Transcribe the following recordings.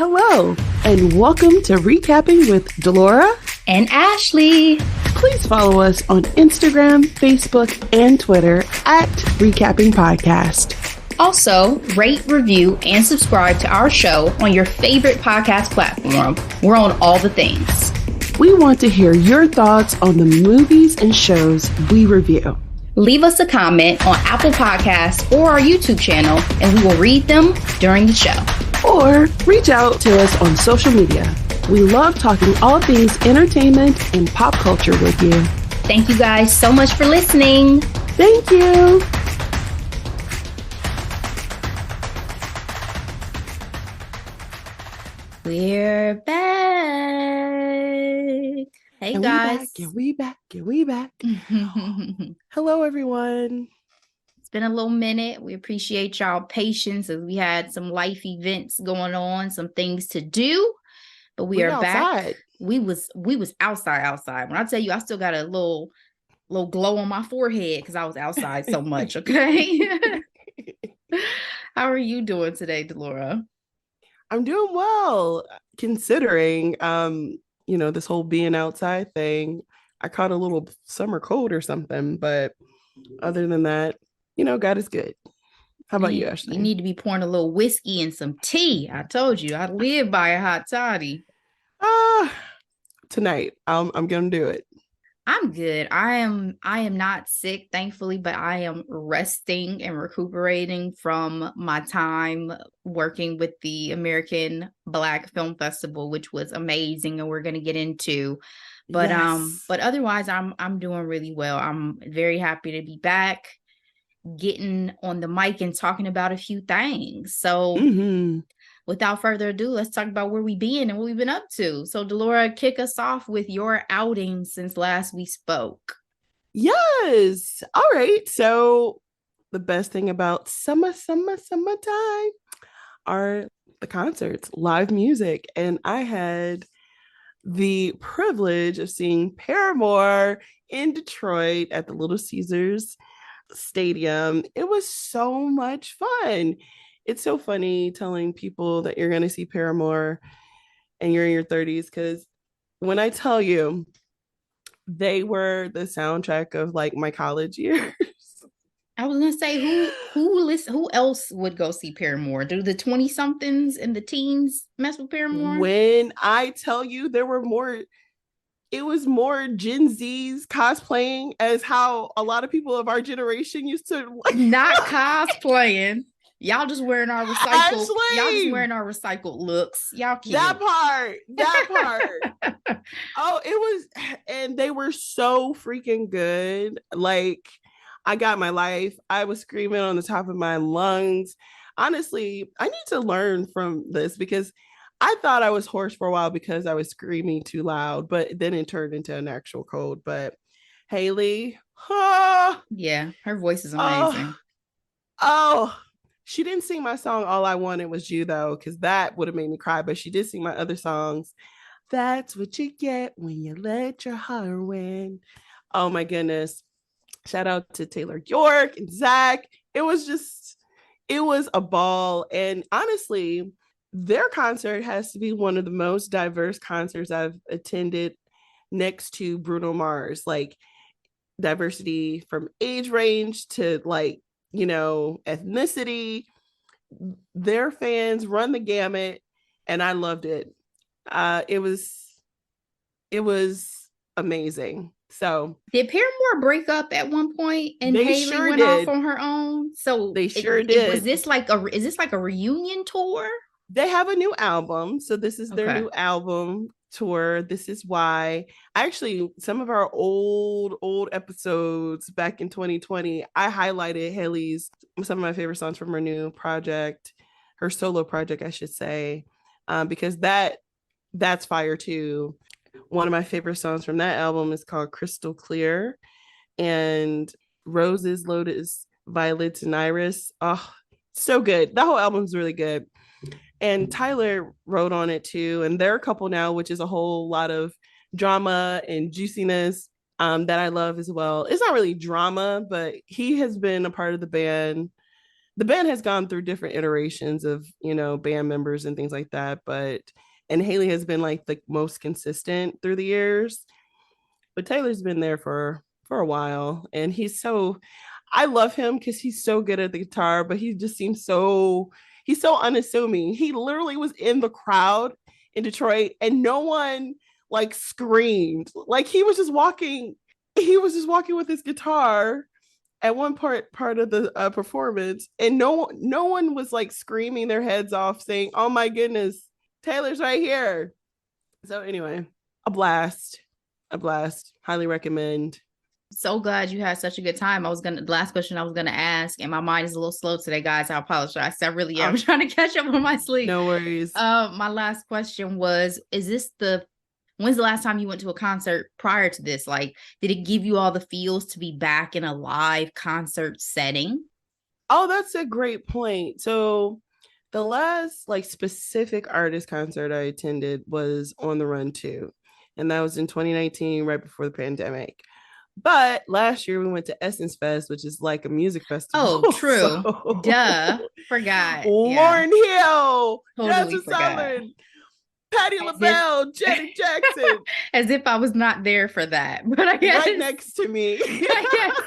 Hello, and welcome to ReCapping with Delora and Ashley. Please follow us on Instagram, Facebook, and Twitter at ReCapping Podcast. Also, rate, review, and subscribe to our show on your favorite podcast platform. We're on all the things. We want to hear your thoughts on the movies and shows we review. Leave us a comment on Apple Podcasts or our YouTube channel, and we will read them during the show. Or reach out to us on social media. We love talking all things entertainment and pop culture with you. Thank you guys so much for listening. Thank you. We're back. Hey, and guys. We back. Hello, everyone. It's been a little minute. We appreciate y'all patience as we had some life events going on, some things to do, but we are outside. Back. We was outside. When I tell you, I still got a little glow on my forehead because I was outside so much. Okay. How are you doing today, Delora? I'm doing well, considering, this whole being outside thing. I caught a little summer cold or something, but other than that, God is good. How about you, Ashley? You need to be pouring a little whiskey and some tea. I told you, I live by a hot toddy. Tonight, I'm gonna do it. I'm good. I am not sick, thankfully, but I am resting and recuperating from my time working with the American Black Film Festival, which was amazing, and we're gonna get into. But yes. But otherwise, I'm doing really well. I'm very happy to be back, getting on the mic and talking about a few things. So without further ado, let's talk about where we've been and what we've been up to. So Delora, kick us off with your outing since last we spoke. Yes. All right. So the best thing about summertime are the concerts, live music. And I had the privilege of seeing Paramore in Detroit at the Little Caesars Stadium. It was so much fun. It's so funny telling people that you're going to see Paramore and you're in your 30s, because when I tell you they were the soundtrack of like my college years. I was going to say, who else would go see Paramore? Do the 20-somethings and the teens mess with Paramore? When I tell you it was more Gen Z's cosplaying as how a lot of people of our generation used to like. Not cosplaying. Y'all just wearing our recycled. Ashley! Y'all just wearing our recycled looks. Y'all cute. That part. Oh, it was, and they were so freaking good. Like, I got my life. I was screaming on the top of my lungs. Honestly, I need to learn from this because I thought I was hoarse for a while because I was screaming too loud, but then it turned into an actual cold. But Haley, yeah, her voice is amazing. She didn't sing my song All I Wanted Was You, though, because that would have made me cry, but she did sing my other songs. That's what you get when you let your heart win. Oh my goodness. Shout out to Taylor York and Zach. It was a ball. And honestly, their concert has to be one of the most diverse concerts I've attended, next to Bruno Mars. Like, diversity from age range to ethnicity. Their fans run the gamut, and I loved it. It was amazing. So did Paramore break up at one point and Haley went off on her own? So they sure did. Is this like a reunion tour? They have a new album. So this is their new album tour. This is why some of our old episodes back in 2020, I highlighted some of my favorite songs from her new project, her solo project, I should say, because that's fire too. One of my favorite songs from that album is called Crystal Clear, and Roses, Lotus, Violets, and Iris. Oh, so good. That whole album is really good. And Tyler wrote on it too. And they're a couple now, which is a whole lot of drama and juiciness that I love as well. It's not really drama, but he has been a part of the band the band has gone through different iterations of, band members and things like that, and Haley has been like the most consistent through the years, but Taylor's been there for a while, and I love him because he's so good at the guitar, but he just seems he's so unassuming. He literally was in the crowd in Detroit and no one like screamed. Like he was just walking with his guitar at one part of the performance, and no one was like screaming their heads off saying, "Oh my goodness, Taylor's right here." So anyway, a blast. Highly recommend. So glad you had such a good time. The last question I was gonna ask, and my mind is a little slow today, guys. I apologize. I really am trying to catch up on my sleep. No worries. My last question was, when's the last time you went to a concert prior to this? Like, did it give you all the feels to be back in a live concert setting? Oh, that's a great point. So the last like specific artist concert I attended was On the Run 2. And that was in 2019, right before the pandemic. But last year we went to Essence Fest, which is like a music festival. Oh, true. So... Duh. Forgot. Lauryn Hill, totally Jasmine Sullivan, Patti LaBelle, Janet Jackson. As if I was not there for that. But I guess right next to me. I guess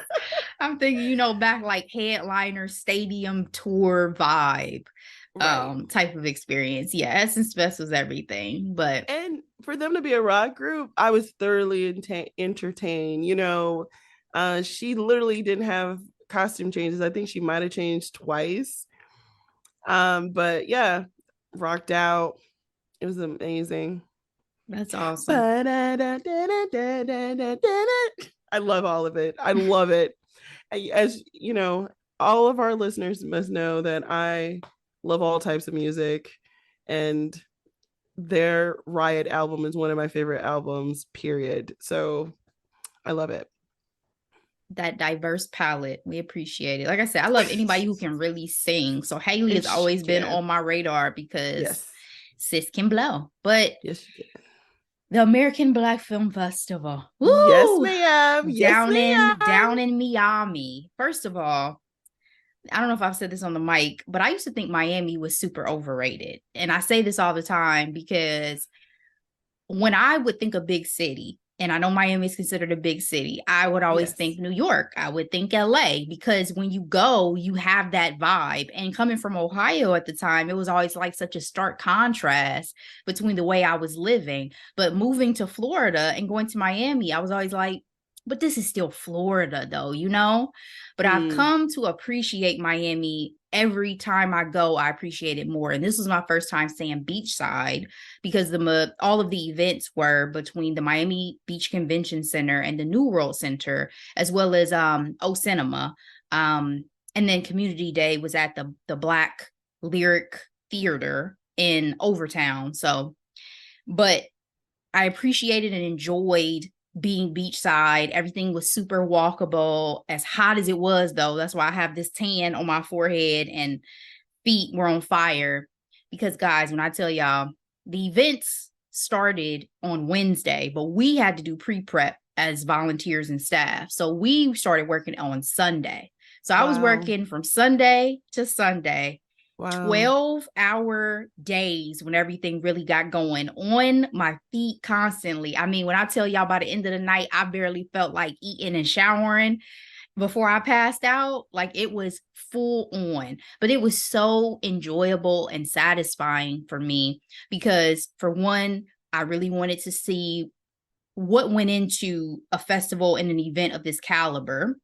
I'm thinking, back like headliner stadium tour vibe. Right. Type of experience. Yeah, Essence Fest was everything. And for them to be a rock group, I was thoroughly entertained. She literally didn't have costume changes. I think she might have changed twice. But yeah, rocked out. It was amazing. That's awesome. I love all of it. I love it. As you know, all of our listeners must know that I love all types of music, and their Riot album is one of my favorite albums, period. So I love it. That diverse palette, we appreciate it. Like I said, I love anybody who can really sing. So Haley has always been on my radar because sis can blow. But yes, she can. The American Black Film Festival. Woo! Yes, ma'am. Down in Miami. First of all, I don't know if I've said this on the mic, but I used to think Miami was super overrated. And I say this all the time because when I would think of big city, and I know Miami is considered a big city, I would always think New York. I would think LA, because when you go, you have that vibe. And coming from Ohio at the time, it was always like such a stark contrast between the way I was living. But moving to Florida and going to Miami, I was always like, but this is still Florida though, But I've come to appreciate Miami. Every time I go, I appreciate it more. And this was my first time staying beachside because all of the events were between the Miami Beach Convention Center and the New World Center, as well as O Cinema. And then Community Day was at the Black Lyric Theater in Overtown. So, but I appreciated and enjoyed being beachside. Everything was super walkable. As hot as it was, though, that's why I have this tan on my forehead and feet were on fire. Because guys, when I tell y'all, the events started on Wednesday, but we had to do pre-prep as volunteers and staff. So we started working on Sunday. So I was working from Sunday to Sunday. 12-hour days when everything really got going, on my feet constantly. I mean, when I tell y'all by the end of the night, I barely felt like eating and showering before I passed out. Like, it was full on, but it was so enjoyable and satisfying for me because, for one, I really wanted to see what went into a festival and an event of this caliber.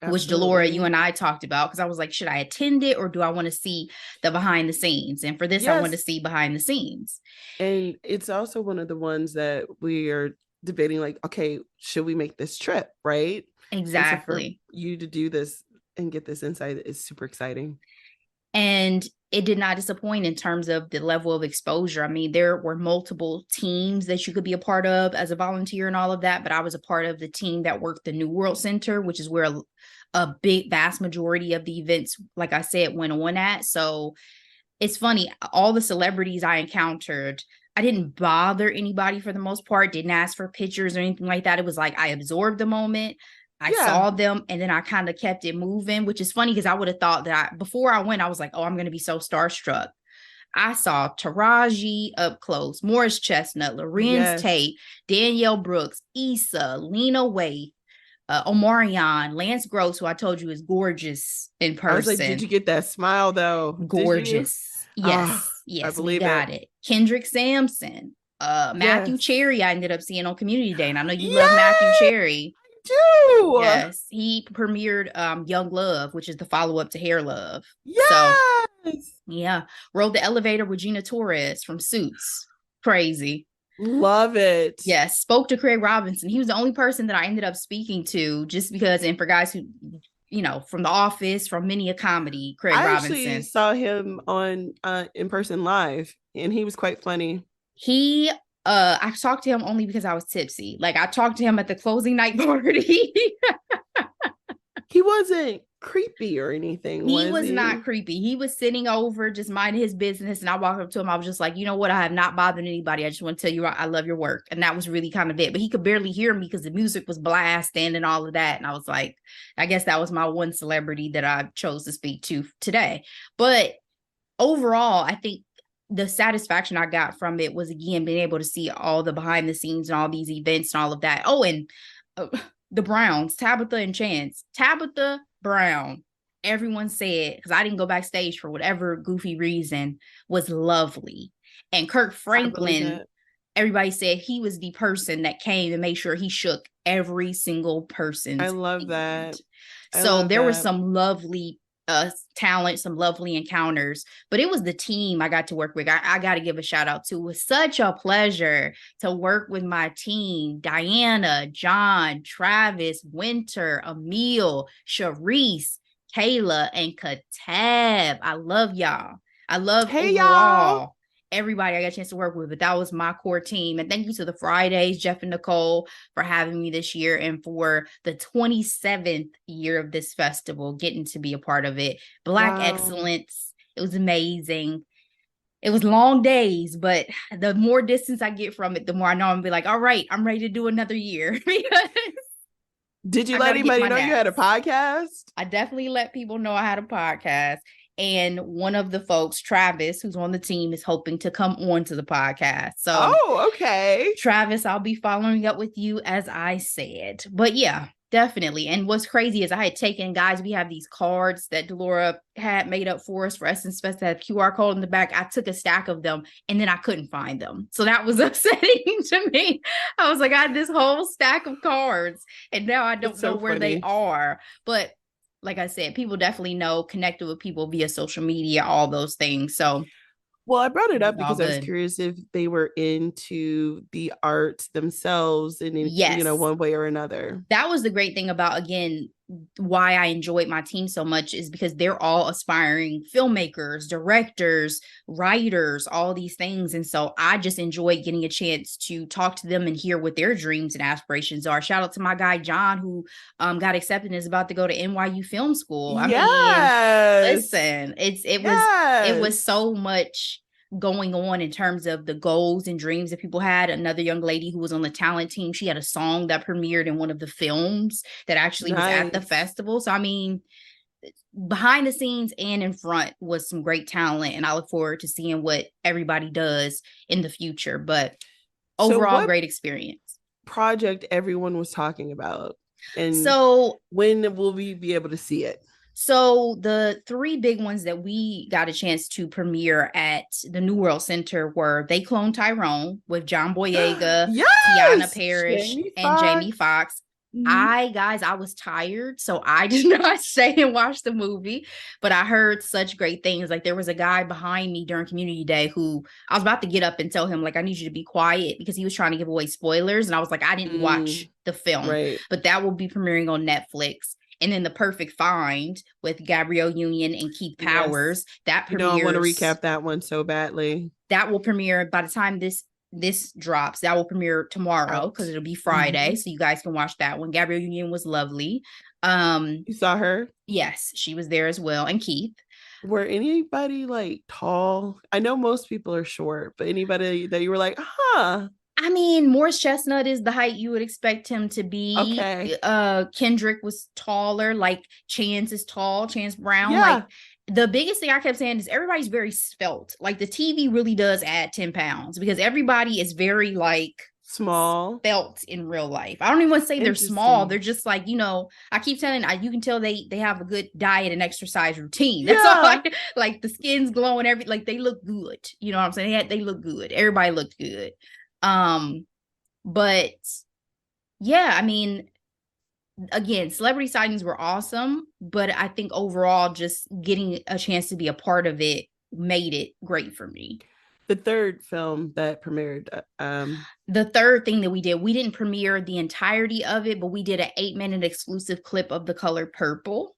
Absolutely. Which Delora, you and I talked about, because I was like, should I attend it or do I want to see the behind the scenes? And for this, I want to see behind the scenes. And it's also one of the ones that we are debating, like, okay, should we make this trip? Right? Exactly. So for you to do this and get this insight is super exciting. And it did not disappoint in terms of the level of exposure. I mean, there were multiple teams that you could be a part of as a volunteer and all of that, but I was a part of the team that worked the New World Center, which is where a vast majority of the events, like I said, went on at. So it's funny, all the celebrities I encountered, I didn't bother anybody for the most part, didn't ask for pictures or anything like that. It was like I absorbed the moment. I saw them, and then I kind of kept it moving, which is funny because I would have thought that before I went, I was like, oh, I'm going to be so starstruck. I saw Taraji up close, Morris Chestnut, Lorenz Tate, Danielle Brooks, Issa, Lena Waithe, Omarion, Lance Gross, who I told you is gorgeous in person. I was like, did you get that smile though? Gorgeous. Yes. Yes, we got it. Kendrick Sampson, Matthew Cherry, I ended up seeing on Community Day. And I know you love Matthew Cherry. Do. Yes, he premiered Young Love, which is the follow-up to Hair Love. Yes. So, yeah. Rode the elevator with Gina Torres from Suits. Crazy. Love it. Yes. Spoke to Craig Robinson. He was the only person that I ended up speaking to just because, and for guys who, you know, from The Office, from many a comedy, Craig Robinson. I actually saw him on in person live, and he was quite funny. I talked to him only because I was tipsy. Like, I talked to him at the closing night party. He wasn't creepy or anything. He was not creepy. He was sitting over, just minding his business. And I walked up to him. I was just like, you know what? I have not bothered anybody. I just want to tell you, I love your work. And that was really kind of it. But he could barely hear me because the music was blasting and all of that. And I was like, I guess that was my one celebrity that I chose to speak to today. But overall, I think the satisfaction I got from it was, again, being able to see all the behind the scenes and all these events and all of that. Oh, and the Browns, Tabitha and Chance. Tabitha Brown, everyone said, because I didn't go backstage for whatever goofy reason, was lovely. And Kirk Franklin, everybody said he was the person that came and made sure he shook every single person's I love that. So there were some lovely talent, some lovely encounters, but it was the team I got to work with. I got to give a shout out to. It was such a pleasure to work with my team: Diana, John, Travis, Winter, Emil, Sharice, Kayla, and Katab. I love y'all. I love overall everybody I got a chance to work with, but that was my core team. And thank you to the Fridays, Jeff and Nicole, for having me this year, and for the 27th year of this festival, getting to be a part of it. Black excellence. It was amazing. It was long days, but the more distance I get from it, the more I know I'm gonna be like, all right, I'm ready to do another year. Did you let anybody know you had a podcast? I definitely let people know I had a podcast. And one of the folks, Travis, who's on the team, is hoping to come on to the podcast. So, okay. Travis, I'll be following up with you, as I said. But yeah, definitely. And what's crazy is I had taken, guys, we have these cards that Delora had made up for us for Essence Fest that have QR code in the back. I took a stack of them and then I couldn't find them. So that was upsetting to me. I was like, I had this whole stack of cards and now I don't know where they are. But like I said, people definitely know, connected with people via social media, all those things. So, well, I brought it up because I was curious if they were into the art themselves in, you know, one way or another. That was the great thing about, again, why I enjoyed my team so much, is because they're all aspiring filmmakers, directors, writers, all these things. And so I just enjoyed getting a chance to talk to them and hear what their dreams and aspirations are. Shout out to my guy, John, who got accepted and is about to go to NYU Film School. I mean, listen, it was so much going on in terms of the goals and dreams that people had. Another young lady who was on the talent team, she had a song that premiered in one of the films that actually was at the festival. So I mean, behind the scenes and in front was some great talent, and I look forward to seeing what everybody does in the future. But overall, great experience. Project everyone was talking about, and so when will we be able to see it? So the three big ones that we got a chance to premiere at the New World Center were They Clone Tyrone with John Boyega, Tiana Parrish, and Jamie Foxx. I was tired, so I did not stay and watch the movie, but I heard such great things. Like, there was a guy behind me during Community Day who I was about to get up and tell him, like, I need you to be quiet, because he was trying to give away spoilers. And I was like, I didn't watch the film, but that will be premiering on Netflix. And then The Perfect Find with Gabrielle Union and Keith Powers. That premieres. I want to recap that one so badly. That will premiere by the time this drops. That will premiere tomorrow, because it'll be Friday. So you guys can watch that one. Gabrielle Union was lovely. You saw her? Yes, she was there as well. And Keith. Were anybody like tall? I know most people are short, but anybody that you were like, huh? I mean, Morris Chestnut is the height you would expect him to be. Okay. Kendrick was taller. Like Chance is tall. Chance Brown. Yeah. Like the biggest thing I kept saying is everybody's very svelte. Like the TV really does add 10 pounds because everybody is very like small svelte in real life. I don't even want to say they're small. They're just like, you know, I keep telling you can tell they have a good diet and exercise routine. That's all. Like the skin's glowing, like they look good. You know what I'm saying? They look good. Everybody looked good. But yeah, I mean, again, celebrity sightings were awesome, but I think overall just getting a chance to be a part of it made it great for me. The third film that premiered, the third thing that we didn't premiere the entirety of it, but we did an 8-minute exclusive clip of The Color Purple.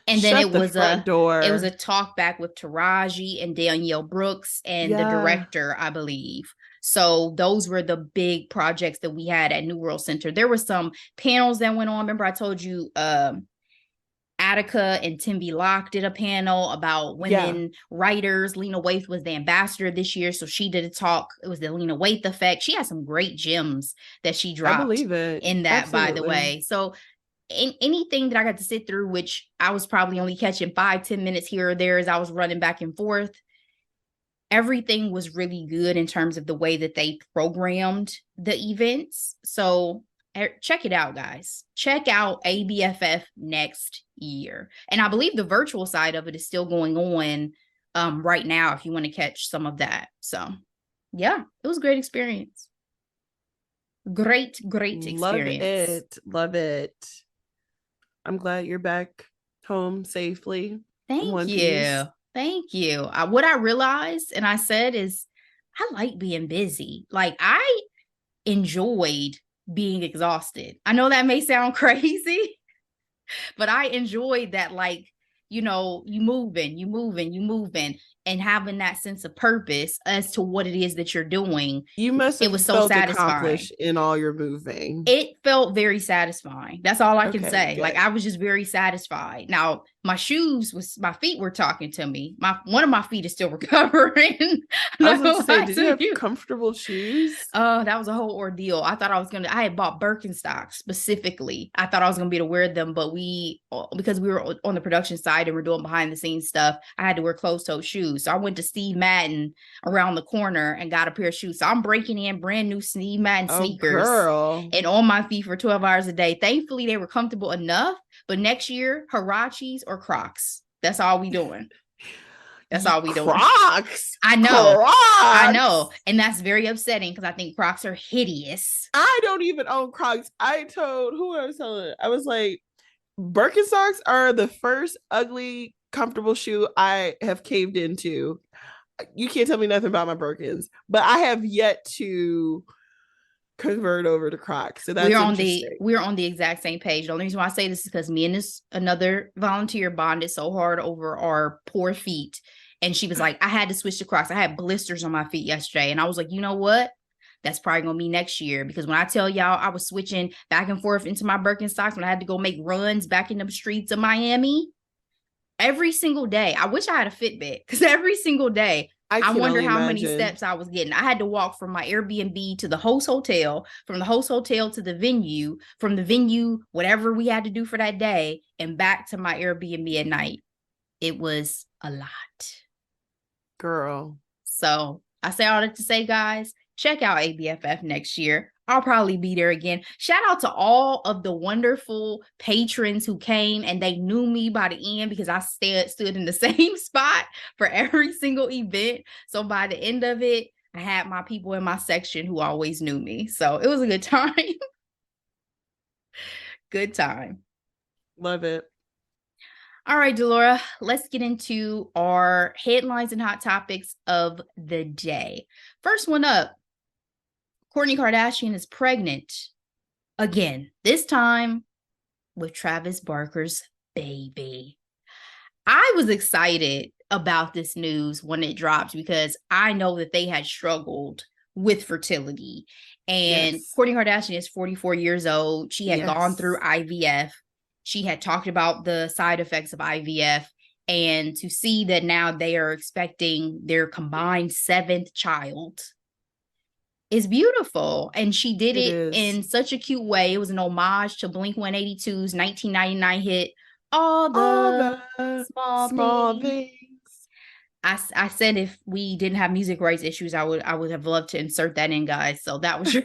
And then it was a talk back with Taraji and Danielle Brooks and the director, I believe. So those were the big projects that we had at New World Center. There were some panels that went on. Remember I told you Attica and Timby Locke did a panel about women writers. Lena Waithe was the ambassador this year, so she did a talk. It was the Lena Waithe effect. She had some great gems that she dropped in that, by the way. So anything that I got to sit through, which I was probably only catching 5-10 minutes here or there as I was running back and forth, everything was really good in terms of the way that they programmed the events. So check it out, guys. Check out ABFF next year. And I believe the virtual side of it is still going on right now if you want to catch some of that. So yeah, it was a great experience. Great experience. Love it. I'm glad you're back home safely. Thank you. Thank you. What I realized and I said is I like being busy. Like I enjoyed being exhausted. I know that may sound crazy, but I enjoyed that, like, you know, you moving and having that sense of purpose as to what it is that you're doing. You must have felt accomplished in all your moving. It felt very satisfying. That's all I can say. Good. Like I was just very satisfied. Now my feet were talking to me. One of my feet is still recovering. I was going to say, did you have comfortable shoes? That was a whole ordeal. I thought I had bought Birkenstocks specifically. I thought I was going to be able to wear them, but because we were on the production side and we're doing behind the scenes stuff, I had to wear closed-toed shoes. So I went to Steve Madden around the corner and got a pair of shoes. So I'm breaking in brand new Steve Madden sneakers and on my feet for 12 hours a day. Thankfully, they were comfortable enough. But next year, Huaraches or Crocs. That's all we doing. That's all we doing. Crocs. I know. Crocs. I know. And that's very upsetting because I think Crocs are hideous. I don't even own Crocs. I told who I was telling. I was like, Birkenstocks are the first ugly, comfortable shoe I have caved into. You can't tell me nothing about my Birkins, but I have yet to convert over to Crocs. So that's we're on the exact same page. The only reason why I say this is because me and another volunteer bonded so hard over our poor feet. And she was like, I had to switch to Crocs. I had blisters on my feet yesterday. And I was like, you know what? That's probably going to be next year. Because when I tell y'all I was switching back and forth into my Birkenstocks when I had to go make runs back in the streets of Miami, every single day, I wish I had a Fitbit because every single day, I wonder how many steps I was getting. I had to walk from my Airbnb to the host hotel, from the host hotel to the venue, from the venue, whatever we had to do for that day, and back to my Airbnb at night. It was a lot. Girl. So I say all that to say, guys, check out ABFF next year. I'll probably be there again. Shout out to all of the wonderful patrons who came and they knew me by the end because I stood in the same spot for every single event. So by the end of it, I had my people in my section who always knew me. So it was a good time. Good time. Love it. All right, Delora, let's get into our headlines and hot topics of the day. First one up. Kourtney Kardashian is pregnant again, this time with Travis Barker's baby. I was excited about this news when it dropped because I know that they had struggled with fertility. And Kourtney Kardashian is 44 years old. She had gone through IVF. She had talked about the side effects of IVF. And to see that now they are expecting their combined 7th child, is beautiful. And she did It it is. in such a cute way. It was an homage to Blink-182's 1999 hit, All All the the Small small Things. things. I said if we didn't have music rights issues, I would have loved to insert that in, guys. So that was your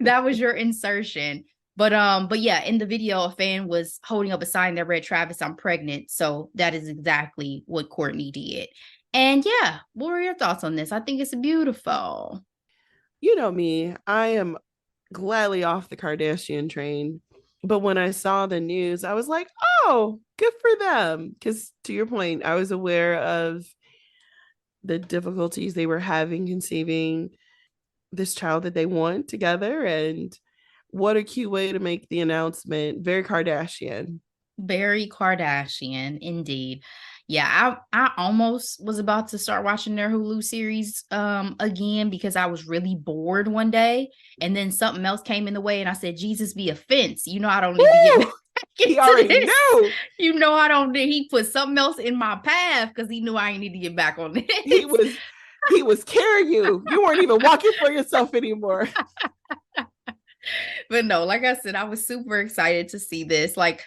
that was your insertion. But yeah, in the video, a fan was holding up a sign that read, Travis, I'm pregnant. So that is exactly what Courtney did. And yeah, what are your thoughts on this? I think it's beautiful. You know me, I am gladly off the Kardashian train. But when I saw the news, I was like, oh, good for them. Because to your point, I was aware of the difficulties they were having conceiving this child that they want together. And what a cute way to make the announcement. Very Kardashian. Very Kardashian, indeed. Yeah, I almost was about to start watching their Hulu series again because I was really bored one day, and then something else came in the way, and I said, Jesus be offense. You know I don't need to get back He into already this. knew. You know I don't need. He put something else in my path because he knew I ain't need to get back on this. He was carrying you. You weren't even walking for yourself anymore. But no, like I said, I was super excited to see this. Like,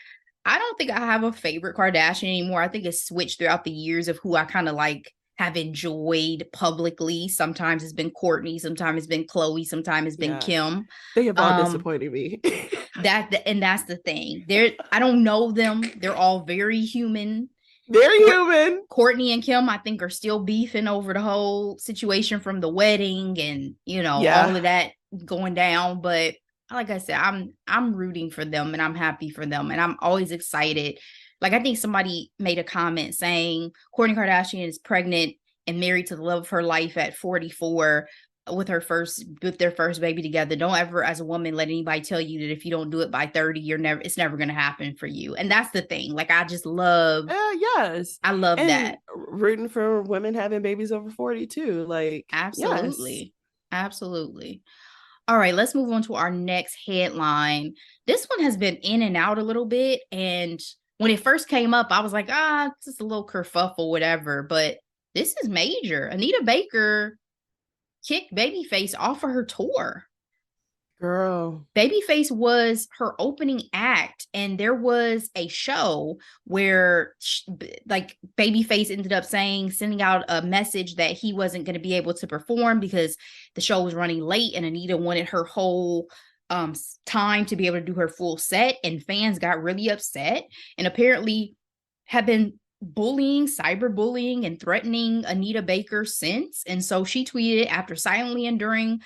I don't think I have a favorite Kardashian anymore. I think it's switched throughout the years of who I kind of like have enjoyed publicly. Sometimes it's been Courtney, sometimes it's been Chloe, sometimes it's been Kim. They have all disappointed me. That's the thing. I don't know them. They're all very human. Very human. Courtney and Kim, I think, are still beefing over the whole situation from the wedding and all of that going down. But like I said, I'm rooting for them and I'm happy for them. And I'm always excited. Like, I think somebody made a comment saying Kourtney Kardashian is pregnant and married to the love of her life at 44 with their first baby together. Don't ever, as a woman, let anybody tell you that if you don't do it by 30, it's never going to happen for you. And that's the thing. Like, I just love, yes, I love and that. Rooting for women having babies over 40 too. Like, absolutely, yes. absolutely. All right, let's move on to our next headline. This one has been in and out a little bit, and when it first came up, I was like, just a little kerfuffle, whatever. But this is major. Anita Baker kicked Babyface off of her tour. Girl. Babyface was her opening act, and there was a show where Babyface ended up sending out a message that he wasn't going to be able to perform because the show was running late and Anita wanted her whole time to be able to do her full set, and fans got really upset and apparently have been cyberbullying and threatening Anita Baker since. And so she tweeted, after silently enduring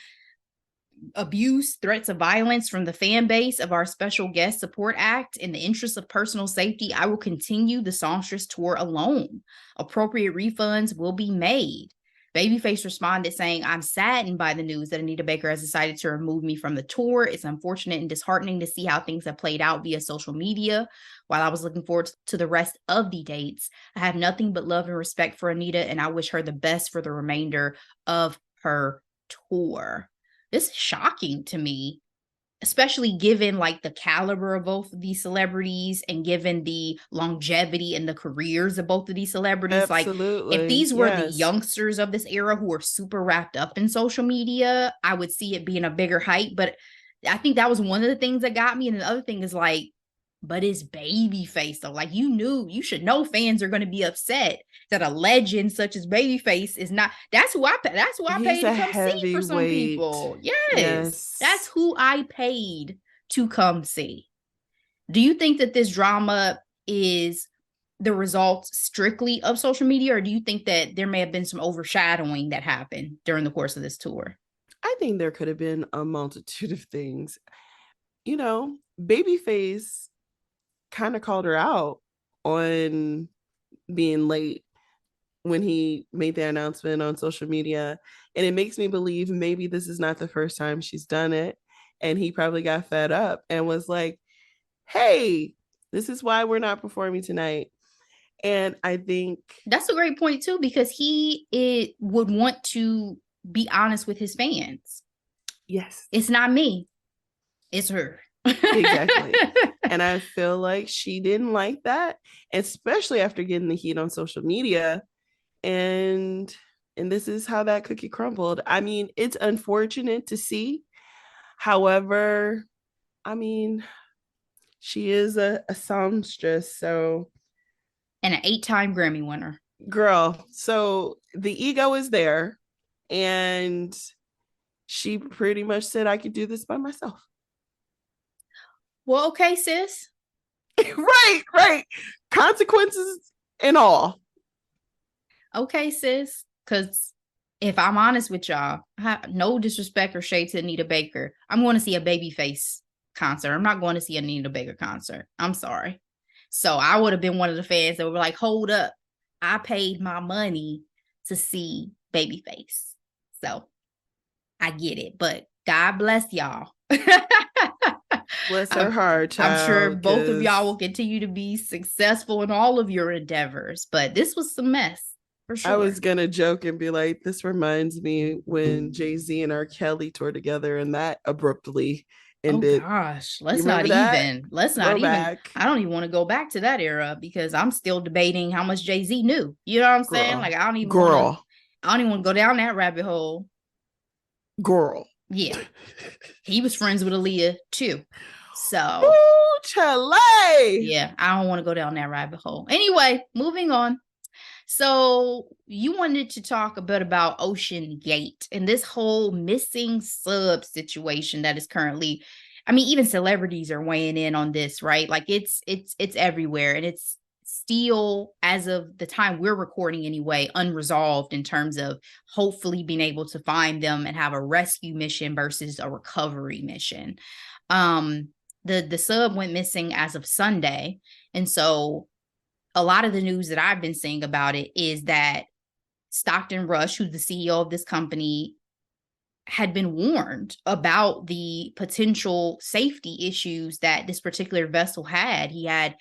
abuse, threats of violence from the fan base of our special guest support act, in the interest of personal safety, I will continue the songstress tour alone. Appropriate refunds will be made. Babyface responded saying, I'm saddened by the news that Anita Baker has decided to remove me from the tour. It's unfortunate and disheartening to see how things have played out via social media. While I was looking forward to the rest of the dates, I have nothing but love and respect for Anita, and I wish her the best for the remainder of her tour. This is shocking to me, especially given like the caliber of both of these celebrities and given the longevity and the careers of both of these celebrities. Absolutely. Like, if these were the youngsters of this era who are super wrapped up in social media, I would see it being a bigger hype. But I think that was one of the things that got me. And the other thing is like, but it's Babyface though. Like, you should know fans are going to be upset that a legend such as Babyface is not. That's who I paid to come see for some people. Yes, that's who I paid to come see. Do you think that this drama is the result strictly of social media, or do you think that there may have been some overshadowing that happened during the course of this tour? I think there could have been a multitude of things. Babyface kind of called her out on being late when he made the announcement on social media. And it makes me believe maybe this is not the first time she's done it. And he probably got fed up and was like, hey, this is why we're not performing tonight. And I think that's a great point too, because he would want to be honest with his fans. Yes. It's not me. It's her. Exactly. And I feel like she didn't like that, especially after getting the heat on social media. And And this is how that cookie crumbled. I mean, it's unfortunate to see. However, I mean, she is a songstress, so and an 8-time Grammy winner. Girl, so the ego is there, and she pretty much said I could do this by myself. Well, okay, sis. Right. Consequences and all. Okay, sis. Because if I'm honest with y'all, no disrespect or shade to Anita Baker, I'm going to see a Babyface concert. I'm not going to see an Anita Baker concert. I'm sorry. So I would have been one of the fans that were like, hold up. I paid my money to see Babyface. So I get it. But God bless y'all. Bless her heart, child. I'm sure both of y'all will continue to be successful in all of your endeavors. But this was some mess. For sure. I was gonna joke and be like, this reminds me when Jay-Z and R. Kelly toured together and that abruptly ended. Oh gosh, let's not even. I don't even want to go back to that era because I'm still debating how much Jay-Z knew. You know what I'm saying? Like I don't even want to go down that rabbit hole. Girl. Yeah. He was friends with Aaliyah too. So ooh, Chile. Yeah, I don't want to go down that rabbit hole. Anyway, moving on. So you wanted to talk a bit about Ocean Gate and this whole missing sub situation that is currently, I mean, even celebrities are weighing in on this, right? Like it's everywhere, and it's still, as of the time we're recording anyway, unresolved in terms of hopefully being able to find them and have a rescue mission versus a recovery mission. The sub went missing as of Sunday, and so a lot of the news that I've been seeing about it is that Stockton Rush, who's the CEO of this company, had been warned about the potential safety issues that this particular vessel had. He had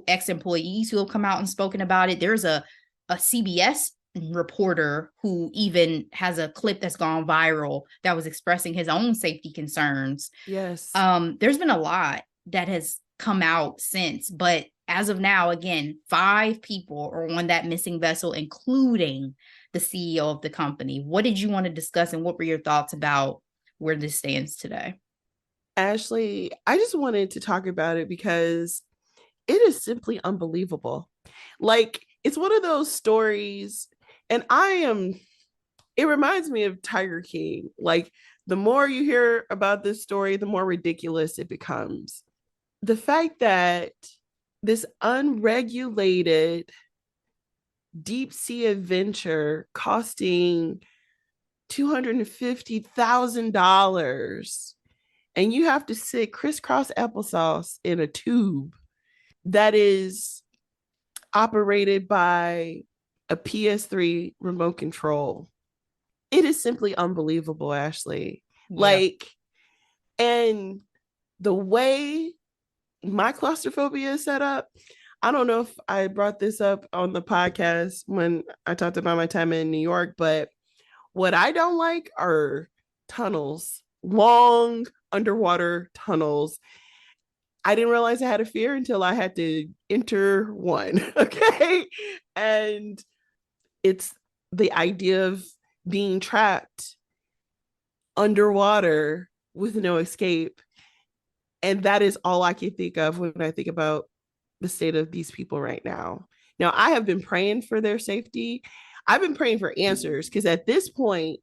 ex-employees who have come out and spoken about it. There's a CBS reporter who even has a clip that's gone viral that was expressing his own safety concerns. Yes. There's been a lot that has come out since, but as of now, again, 5 people are on that missing vessel, including the CEO of the company. What did you want to discuss, and what were your thoughts about where this stands today? Ashley, I just wanted to talk about it because it is simply unbelievable. Like, it's one of those stories, and it reminds me of Tiger King. Like, the more you hear about this story, the more ridiculous it becomes. The fact that this unregulated deep sea adventure costing $250,000, and you have to sit crisscross applesauce in a tube that is operated by a PS3 remote control. It is simply unbelievable, Ashley. Yeah. Like, and the way my claustrophobia is set up, I don't know if I brought this up on the podcast when I talked about my time in New York, but what I don't like are tunnels, long underwater tunnels. I didn't realize I had a fear until I had to enter one. Okay. And it's the idea of being trapped underwater with no escape. And that is all I can think of when I think about the state of these people right now. Now, I have been praying for their safety. I've been praying for answers because at this point,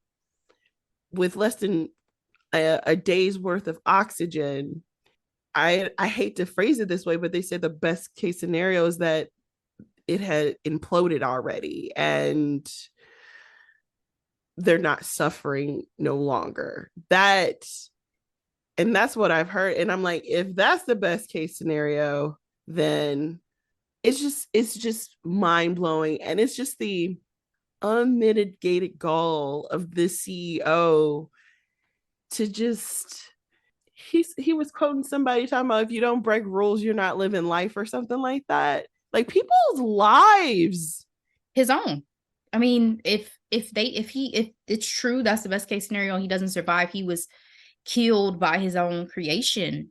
with less than a day's worth of oxygen, I hate to phrase it this way, but they said the best case scenario is that it had imploded already and they're not suffering no longer. And that's what I've heard. And I'm like, if that's the best case scenario, then it's just mind blowing. And it's just the unmitigated gall of this CEO to just, he was quoting somebody talking about, if you don't break rules, you're not living life or something like that. Like, people's lives. His own. I mean, if it's true, that's the best case scenario, he doesn't survive, he was killed by his own creation,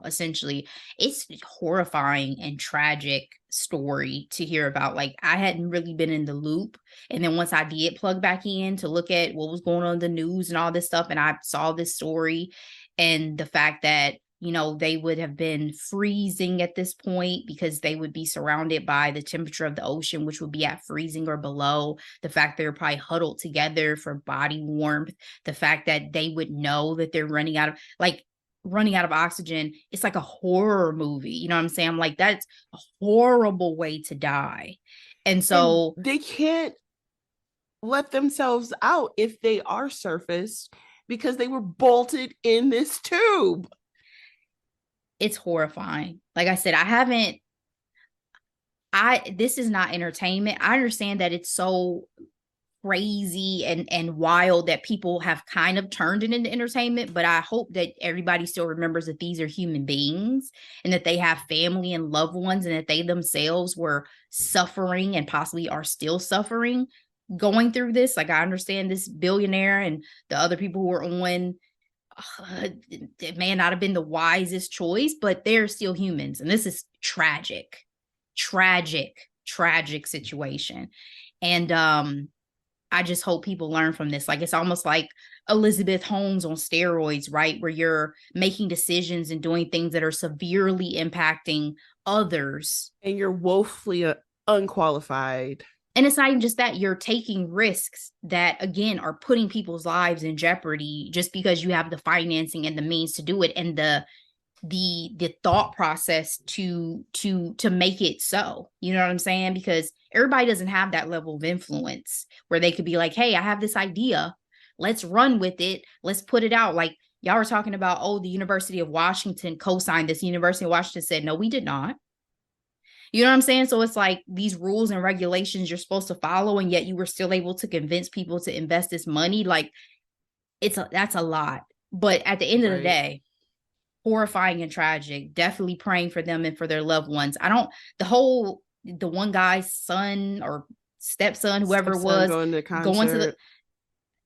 essentially. It's horrifying and tragic story to hear about. Like, I hadn't really been in the loop. And then once I did plug back in to look at what was going on in the news and all this stuff, and I saw this story and the fact that, you know, they would have been freezing at this point because they would be surrounded by the temperature of the ocean, which would be at freezing or below. The fact they're probably huddled together for body warmth. The fact that they would know that they're running out of oxygen. It's like a horror movie. You know what I'm saying? I'm like, that's a horrible way to die. And so they can't let themselves out if they are surfaced because they were bolted in this tube. It's horrifying. Like I said, this is not entertainment. I understand that it's so crazy and wild that people have kind of turned it into entertainment, but I hope that everybody still remembers that these are human beings and that they have family and loved ones, and that they themselves were suffering and possibly are still suffering going through this. Like, I understand this billionaire and the other people who are on, it may not have been the wisest choice, but they're still humans, and this is tragic situation. And I just hope people learn from this. Like, it's almost like Elizabeth Holmes on steroids, right? Where you're making decisions and doing things that are severely impacting others. And you're woefully unqualified. And it's not even just that. You're taking risks that, again, are putting people's lives in jeopardy just because you have the financing and the means to do it, and the thought process to make it so. You know what I'm saying? Because everybody doesn't have that level of influence where they could be like, hey, I have this idea, let's run with it, let's put it out. Like, y'all were talking about, oh, the University of Washington co-signed this. The University of Washington said, no, we did not. You know what I'm saying? So it's like these rules and regulations you're supposed to follow, and yet you were still able to convince people to invest this money. Like, that's a lot. But at the end of the day, horrifying and tragic. Definitely praying for them and for their loved ones. The one guy's son or stepson, whoever it was, going to the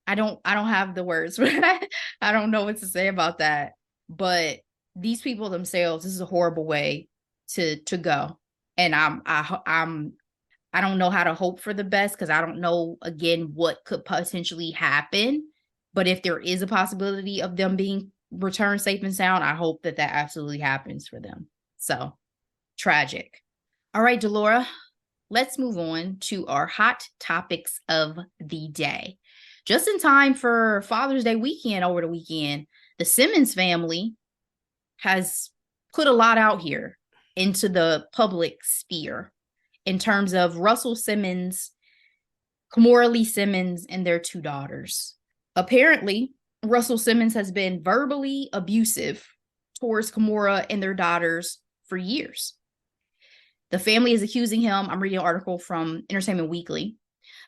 I don't have the words. I don't know what to say about that. But these people themselves, this is a horrible way to go. And I don't know how to hope for the best, because I don't know, again, what could potentially happen. But if there is a possibility of them being returned safe and sound, I hope that absolutely happens for them. So tragic. All right, Delora, let's move on to our hot topics of the day. Just in time for Father's Day weekend over the weekend, the Simmons family has put a lot out here into the public sphere in terms of Russell Simmons, Kimora Lee Simmons, and their two daughters. Apparently, Russell Simmons has been verbally abusive towards Kimora and their daughters for years. The family is accusing him, I'm reading an article from Entertainment Weekly,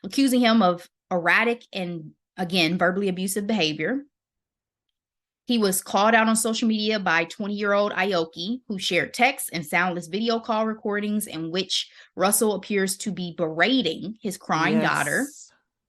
accusing him of erratic and, again, verbally abusive behavior. He was called out on social media by 20-year-old Aoki, who shared text and soundless video call recordings in which Russell appears to be berating his crying daughter.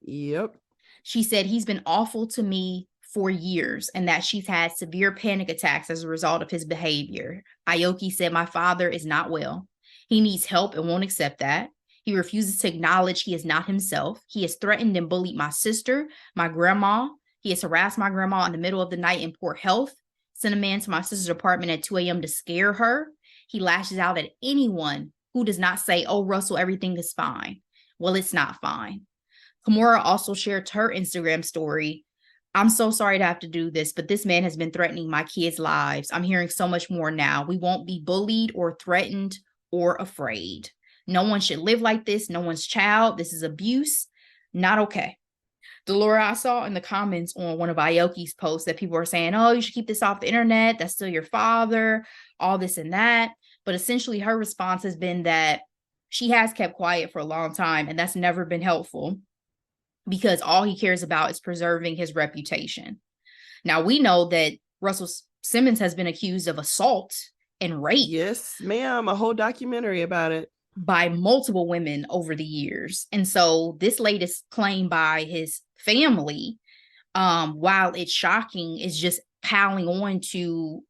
Yep. She said, he's been awful to me for years, and that she's had severe panic attacks as a result of his behavior. Aoki said, my father is not well. He needs help and won't accept that. He refuses to acknowledge he is not himself. He has threatened and bullied my sister, my grandma. He has harassed my grandma in the middle of the night in poor health, sent a man to my sister's apartment at 2 a.m. to scare her. He lashes out at anyone who does not say, oh, Russell, everything is fine. Well, it's not fine. Kimora also shared her Instagram story. I'm so sorry to have to do this, but this man has been threatening my kids' lives. I'm hearing so much more now. We won't be bullied or threatened or afraid. No one should live like this. No one's child. This is abuse. Not okay. Delora, I saw in the comments on one of Aoki's posts that people are saying, oh, you should keep this off the internet. That's still your father, all this and that. But essentially her response has been that she has kept quiet for a long time, and that's never been helpful because all he cares about is preserving his reputation. Now, we know that Russell Simmons has been accused of assault and rape. Yes, ma'am. A whole documentary about it. By multiple women over the years. And so this latest claim by his family, while it's shocking, is just piling on to,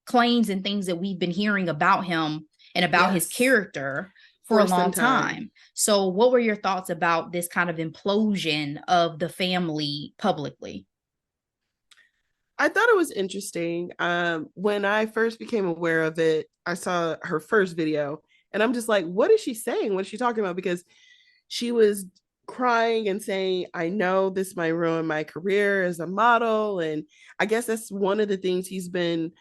claims and things that we've been hearing about him and about his character for a long time. So what were your thoughts about this kind of implosion of the family publicly? I thought it was interesting. When I first became aware of it, I saw her first video and I'm just like, what is she saying? What is she talking about? Because she was crying and saying, I know this might ruin my career as a model. And I guess that's one of the things he's been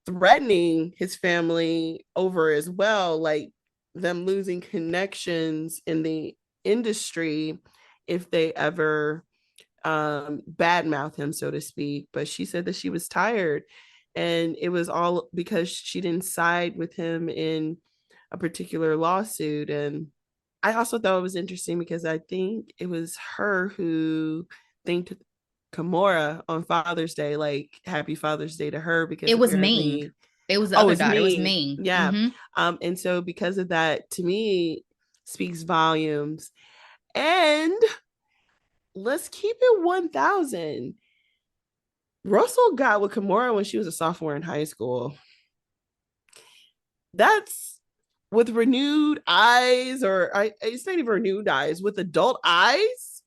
threatening his family over as well, like them losing connections in the industry if they ever badmouth him, so to speak. But she said that she was tired and it was all because she didn't side with him in a particular lawsuit. And I also thought it was interesting because I think it was her who thanked Kimora on Father's Day, like happy Father's Day to her, because it was Ming. It was the other daughter. It was Ming. Yeah. And so because of that, to me, speaks volumes. And let's keep it 1,000. Russell got with Kimora when she was a sophomore in high school. That's with renewed eyes, or it's not even renewed eyes, with adult eyes.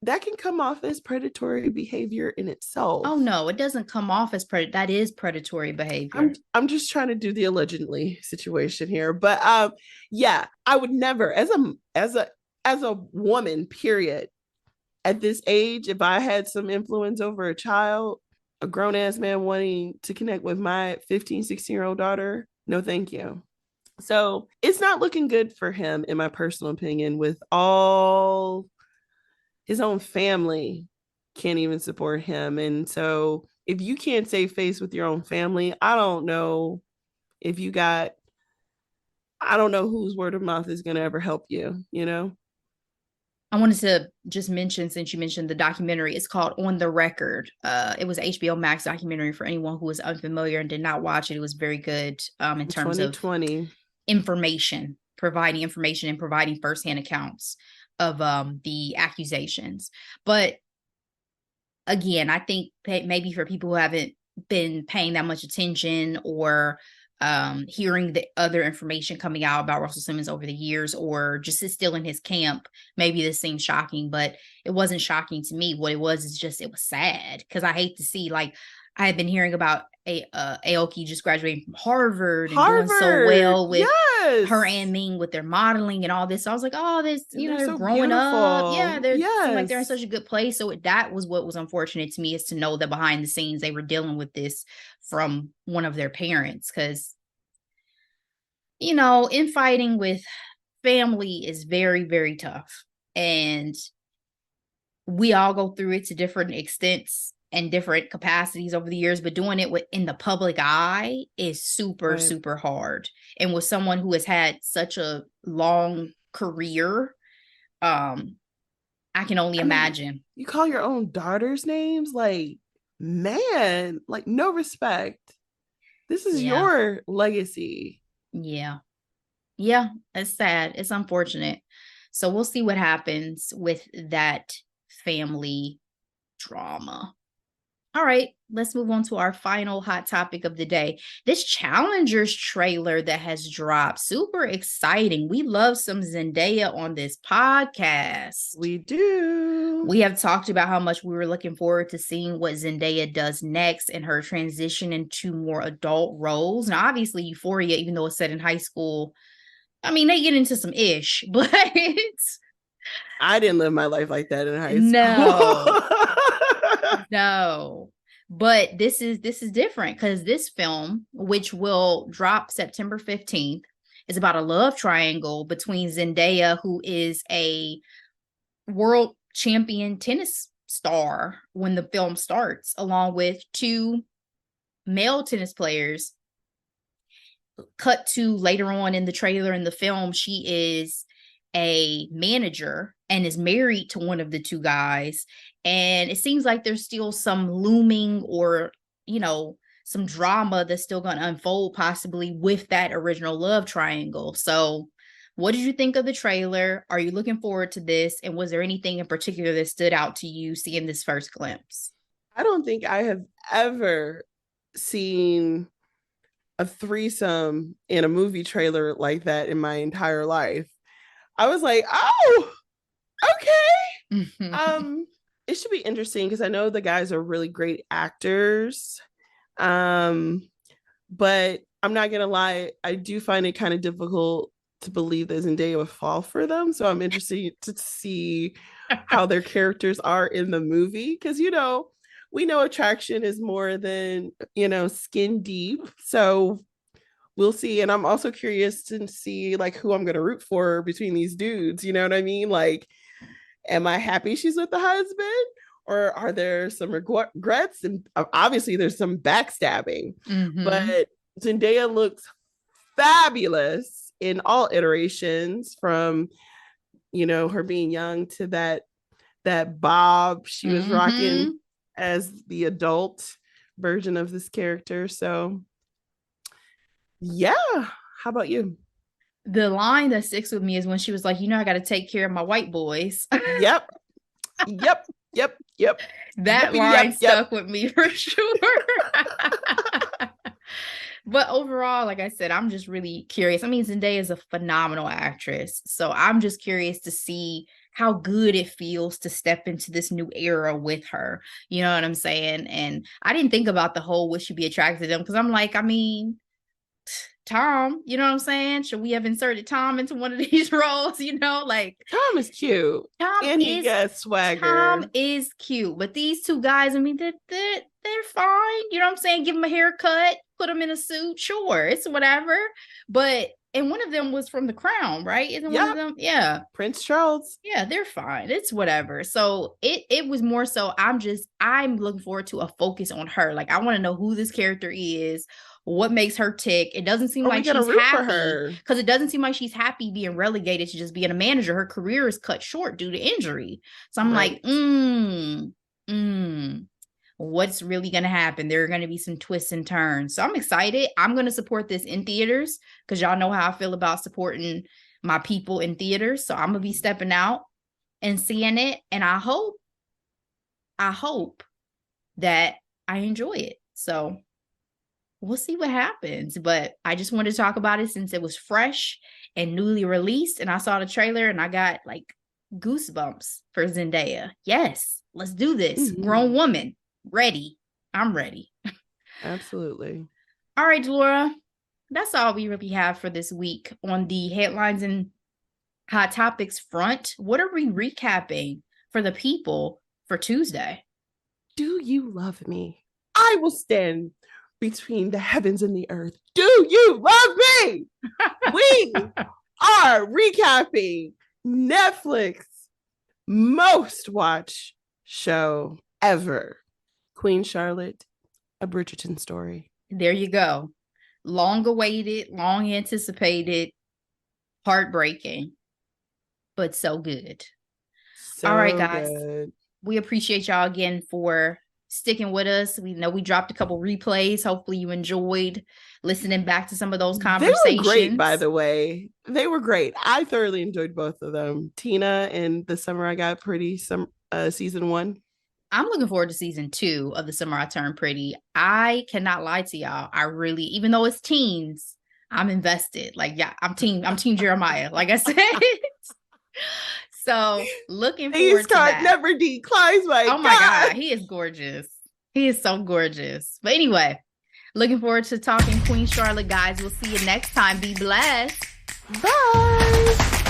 That can come off as predatory behavior in itself. Oh no, it doesn't come off as that is predatory behavior. I'm just trying to do the allegedly situation here, but yeah, I would never, as a woman, period, at this age, if I had some influence over a child, a grown ass man wanting to connect with my 15, 16-year-old daughter, no, thank you. So it's not looking good for him, in my personal opinion, with all his own family can't even support him. And so if you can't save face with your own family, I don't know whose word of mouth is going to ever help you, you know? I wanted to just mention, since you mentioned the documentary, it's called On the Record. It was HBO Max documentary for anyone who was unfamiliar and did not watch it. It was very good in terms of information, providing information and providing firsthand accounts of the accusations. But again, I think maybe for people who haven't been paying that much attention or hearing the other information coming out about Russell Simmons over the years, or just is still in his camp, maybe this seems shocking, but it wasn't shocking to me. What it was is just, it was sad, because I hate to see, like, I had been hearing about Aoki just graduating from Harvard and doing so well with her and Ming with their modeling and all this. So I was like, oh, this, they're so growing beautiful. Up. Yeah, they seem like they're in such a good place. So that was what was unfortunate to me, is to know that behind the scenes they were dealing with this from one of their parents. Because, infighting with family is very, very tough. And we all go through it to different extents and different capacities over the years, but doing it in the public eye is super, super hard. And with someone who has had such a long career, I can only imagine. You call your own daughters names? Like, man, like, no respect. This is your legacy. Yeah. Yeah, it's sad. It's unfortunate. So we'll see what happens with that family drama. All right, let's move on to our final hot topic of the day. This Challengers trailer that has dropped. Super exciting. We love some Zendaya on this podcast. We do. We have talked about how much we were looking forward to seeing what Zendaya does next in her transition into more adult roles. Now, obviously, Euphoria, even though it's set in high school, I mean, they get into some ish, but I didn't live my life like that in high school. No. But this is different, because this film, which will drop September 15th, is about a love triangle between Zendaya, who is a world champion tennis star when the film starts, along with two male tennis players. Cut to later on in the trailer in the film, she is a manager and is married to one of the two guys. And it seems like there's still some looming, or, some drama that's still going to unfold possibly with that original love triangle. So what did you think of the trailer? Are you looking forward to this? And was there anything in particular that stood out to you seeing this first glimpse? I don't think I have ever seen a threesome in a movie trailer like that in my entire life. I was like, oh, okay. It should be interesting because I know the guys are really great actors. But I'm not gonna lie, I do find it kind of difficult to believe that Zendaya would fall for them. So I'm interested to see how their characters are in the movie because we know attraction is more than skin deep. So we'll see. And I'm also curious to see like who I'm gonna root for between these dudes. You know what I mean? Like, am I happy she's with the husband? Or are there some regrets? And obviously there's some backstabbing. But Zendaya looks fabulous in all iterations, from her being young to that bob she was rocking as the adult version of this character. So yeah, how about you? The line that sticks with me is when she was like, I got to take care of my white boys. Yep. That line stuck with me for sure. But overall, like I said, I'm just really curious. I mean, Zendaya is a phenomenal actress. So I'm just curious to see how good it feels to step into this new era with her. You know what I'm saying? And I didn't think about the whole would she be attracted to them, because I'm like, I mean, Tom, you know what I'm saying? Should we have inserted Tom into one of these roles? Like Tom is cute. And he got swagger. Tom is cute. But these two guys, I mean, they're fine. You know what I'm saying? Give them a haircut, put them in a suit. Sure, it's whatever. And one of them was from The Crown, right? Isn't one of them? Yeah. Prince Charles. Yeah, they're fine. It's whatever. So it was more so I'm looking forward to a focus on her. Like, I want to know who this character is, what makes her tick. It doesn't seem like she's happy, because it doesn't seem like she's happy being relegated to just being a manager. Her career is cut short due to injury. So I'm like, what's really going to happen? There are going to be some twists and turns. So I'm excited. I'm going to support this in theaters because y'all know how I feel about supporting my people in theaters. So I'm going to be stepping out and seeing it. And I hope that I enjoy it. So we'll see what happens. But I just wanted to talk about it since it was fresh and newly released. And I saw the trailer and I got like goosebumps for Zendaya. Yes, let's do this. Grown woman. Ready. I'm ready. Absolutely. All right, Delora. That's all we really have for this week on the headlines and hot topics front. What are we recapping for the people for Tuesday? Do you love me? I will stand between the heavens and the earth. Do you love me? We are recapping Netflix most watched show ever. Queen Charlotte, A Bridgerton Story. There you go. Long awaited, long anticipated, heartbreaking, but so good. All right, guys. Good. We appreciate y'all again for sticking with us. We know we dropped a couple replays. Hopefully you enjoyed listening back to some of those conversations. They were great, by the way. They were great. I thoroughly enjoyed both of them. Tina and The Summer I Got Pretty, season 1. I'm looking forward to season 2 of The Summer I Turned Pretty. I cannot lie to y'all. I really, even though it's teens, I'm invested. Like, yeah, I'm team Jeremiah, like I said. So looking forward to that. Never declines, my God. He is gorgeous. He is so gorgeous. But anyway, looking forward to talking Queen Charlotte, guys. We'll see you next time. Be blessed. Bye.